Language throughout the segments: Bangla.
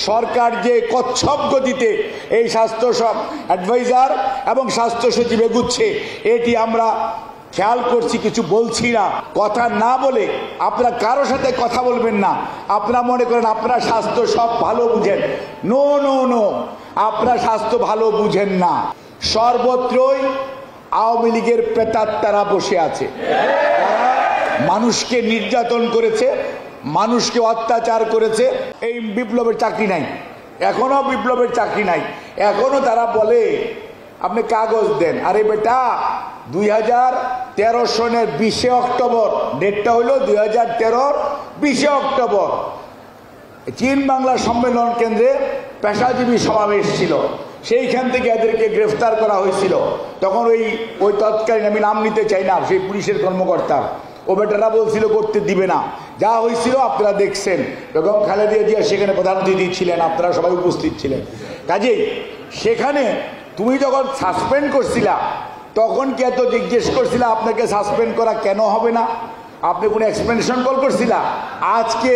সরকার যে কচ্ছপ গতিতে এই স্বাস্থ্য সব অ্যাডভাইজার এবং স্বাস্থ্য সচিব এগুচ্ছে, এটি আমরা খেয়াল করছি, কিছু বলছি না। কথা না বলে আপনারা কারো সাথে কথা বলবেন না। আপনারা মনে করেন আপনারা স্বাস্থ্য সব ভালো বুঝেন। নো নো নো, আপনারা স্বাস্থ্য ভালো বুঝেন না। সর্বত্রই আওয়ামী লীগের প্রেতাত্মারা বসে আছে। তারা মানুষকে নির্যাতন করেছে, মানুষকে অত্যাচার করেছে। এই বিপ্লবের চাকরি নাই, এখনো বিপ্লবের চাকরি নাই। এখনো তারা বলে আপনি কাগজ দেন। আরে বেটা, 2013 সনের 20 অক্টোবর, ডেটটা হলো 2013 20 অক্টোবর, চীন বাংলা সম্মেলন কেন্দ্রে পেশাজীবী সমাবেশ ছিল। সেইখান থেকে এদেরকে গ্রেফতার করা হয়েছিল। তখন ওই তৎকালীন, আমি নাম নিতে চাই না, সেই পুলিশের কর্মকর্তা, ও বেটারা বলছিল করতে দিবে না। যা হয়েছিল আপনারা দেখছেন। বেগম খালেদা জিয়া সেখানে প্রধান অতিথি ছিলেন, আপনারা সবাই উপস্থিত ছিলেন। কাজেই সেখানে তুমি যখন সাসপেন্ড করছিলা, তখন কি এত জিজ্ঞেস করছিলা আপনাকে সাসপেন্ড করা কেন হবে না? আপনি কোনো এক্সপ্লেনেশন কল করছিলা? আজকে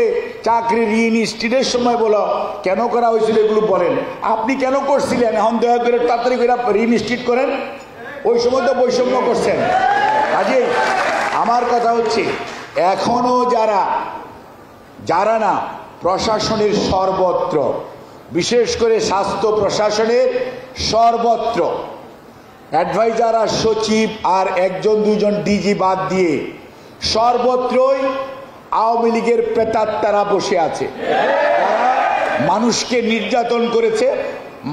চাকরি রিইনস্টিটের সময় বলো কেন করা হয়েছিল, এগুলো বলেন। আপনি কেন করছিলেন? এখন দয়া করে তাড়াতাড়ি করে রিইনস্টিট করেন। ওই সময় তো বৈষম্য করছেন। কাজেই আমার কথা হচ্ছে, এখনো যারা না প্রশাসনের সর্বত্র, বিশেষ করে স্বাস্থ্য প্রশাসনের সর্বত্র অ্যাডভাইজার আর সচিব আর 1-2জন ডিজি বাদ দিয়ে সর্বত্রই আওয়ামী লীগের প্রেতাত্মারা বসে আছে। তারা মানুষকে নির্যাতন করেছে,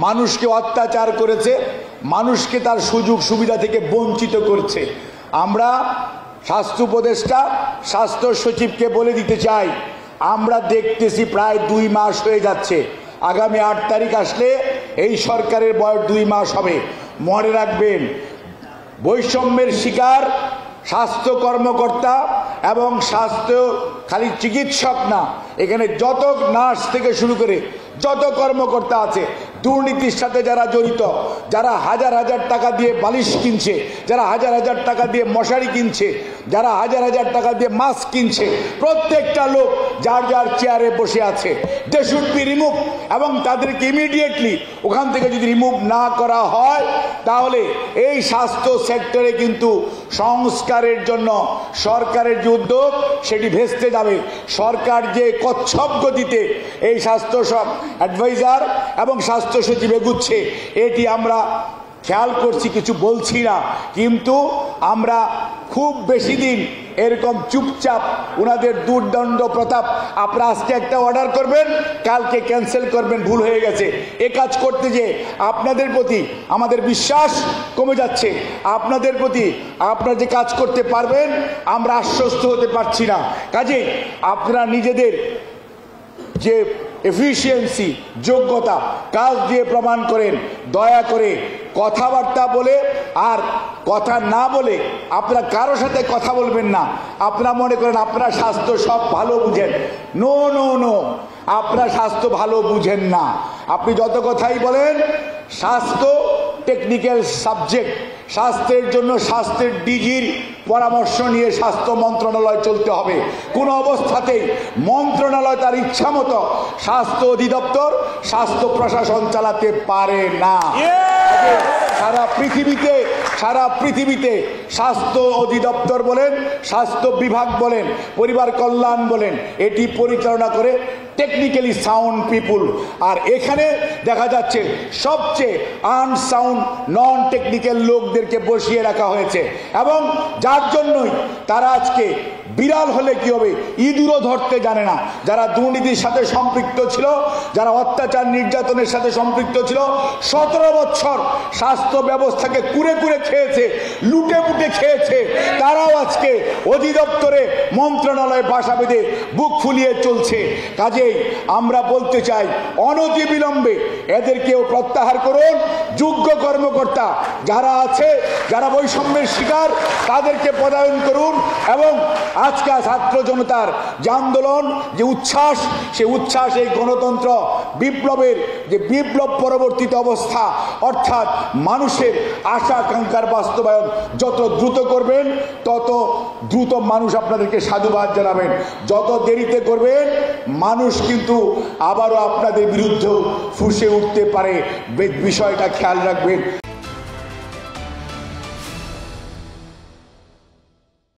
মানুষকে অত্যাচার করেছে, মানুষকে তার সুযোগ সুবিধা থেকে বঞ্চিত করছে। আমরা স্বাস্থ্য উপদেষ্টা, স্বাস্থ্য সচিবকে বলে দিতে চাই, আমরা দেখতেছি প্রায় 2 মাস হয়ে যাচ্ছে। আগামী 8 তারিখ আসলে এই সরকারের বয়স 2 মাস হবে। মনে রাখবেন, বৈষম্যের শিকার স্বাস্থ্য কর্মকর্তা এবং স্বাস্থ্য খালি চিকিৎসক না, এখানে যত নার্স থেকে শুরু করে যত কর্মকর্তা আছে, দুর্নীতির সাথে যারা জড়িত, যারা হাজার হাজার টাকা দিয়ে বালিশ কিনছে, যারা হাজার হাজার টাকা দিয়ে মশারি কিনছে, যারা হাজার হাজার টাকা দিয়ে মাস্ক কিনছে, প্রত্যেকটা লোক যার যার চেয়ারে বসে আছে। দে শুড বি রিমুভ, এবং তাদেরকে ইমিডিয়েটলি ওখান থেকে যদি রিমুভ না করা হয়, তাহলে এই স্বাস্থ্য সেক্টরে কিন্তু সংস্কারের জন্য সরকারের যে উদ্যোগ, সেটি ভেস্তে যাবে। সরকার যে কচ্ছপ গতিতে এই স্বাস্থ্য সব অ্যাডভাইজার এবং স্বাস্থ্য সচিব এগুচ্ছে, এটি আমরা খেয়াল করছি, কিছু বলছি না। কিন্তু আমরা খুব বেশি দিন এরকম চুপচাপ ওনাদের দুর্দণ্ড প্রতাপ, আপনারা আজকে একটা অর্ডার করবেন, কালকে ক্যান্সেল করবেন, ভুল হয়ে গেছে। এ কাজ করতে যে আপনাদের প্রতি আমাদের বিশ্বাস কমে যাচ্ছে। আপনাদের প্রতি আপনারা যে কাজ করতে পারবেন, আমরা আশ্বস্ত হতে পারছি না। কাজেই আপনারা নিজেদের যে এফিসিয়েন্সি, যোগ্যতা, কাজ দিয়ে প্রমাণ করেন। দয়া করে কথাবার্তা বলে আর কথা না বলে আপনারা কারো সাথে কথা বলবেন না। আপনারা মনে করেন আপনারা স্বাস্থ্য সব ভালো বুঝেন। নো নো নো, আপনারা স্বাস্থ্য ভালো বুঝেন না। আপনি যত কথাই বলেন, স্বাস্থ্য টেকনিক্যাল সাবজেক্ট। স্বাস্থ্যের জন্য স্বাস্থ্যের ডিজির পরামর্শ নিয়ে স্বাস্থ্য মন্ত্রণালয় চলতে হবে। কোনো অবস্থাতেই মন্ত্রণালয় তার ইচ্ছা মতো স্বাস্থ্য অধিদপ্তর, স্বাস্থ্য প্রশাসন চালাতে পারে না। সারা পৃথিবীতে স্বাস্থ্য অধিদপ্তর বলেন, স্বাস্থ্য বিভাগ বলেন, পরিবার কল্যাণ বলেন, এটি পরিচালনা করে টেকনিক্যালি সাউন্ড পিপুল। আর এখানে দেখা যাচ্ছে সবচেয়ে আনসাউন্ড নন টেকনিক্যাল লোকদেরকে বসিয়ে রাখা হয়েছে, এবং যার জন্যই তারা আজকে বিড়াল হলে কি হবে, ইঁদুরও ধরতে জানে না। যারা দুর্নীতির সাথে সম্পৃক্ত ছিল, যারা অত্যাচার নির্যাতনের সাথে সম্পৃক্ত ছিল, 17 বছর স্বাস্থ্য ব্যবস্থাকে কুরে কুরে খেয়েছে, লুটে পুটে খেয়েছে, তারাও আজকে অধিদপ্তরে মন্ত্রণালয়ে বাসা বেঁধে বুক ফুলিয়ে চলছে। কাজেই আমরা বলতে চাই, অনতিবিলম্বে এদেরকেও প্রত্যাহার করুন। যোগ্য কর্মকর্তা যারা আছে, যারা বৈষম্যের শিকার, তাদেরকে পদায়ন করুন, এবং আজকে ছাত্র জনতার যে আন্দোলন, যে উচ্ছ্বাস, সেই উচ্ছ্বাস এই গণতন্ত্র বিপ্লবের যে বিপ্লব পরবর্তীতে অবস্থা, অর্থাৎ মানুষের আশা আকাঙ্ক্ষার বাস্তবায়ন যত দ্রুত করবেন তত দ্রুত মানুষ আপনাদেরকে সাধুবাদ জানাবেন। যত দেরিতে করবেন মানুষ কিন্তু আবারও আপনাদের বিরুদ্ধেও ফুঁসে উঠতে পারে। বিষয়টা খেয়াল রাখবেন।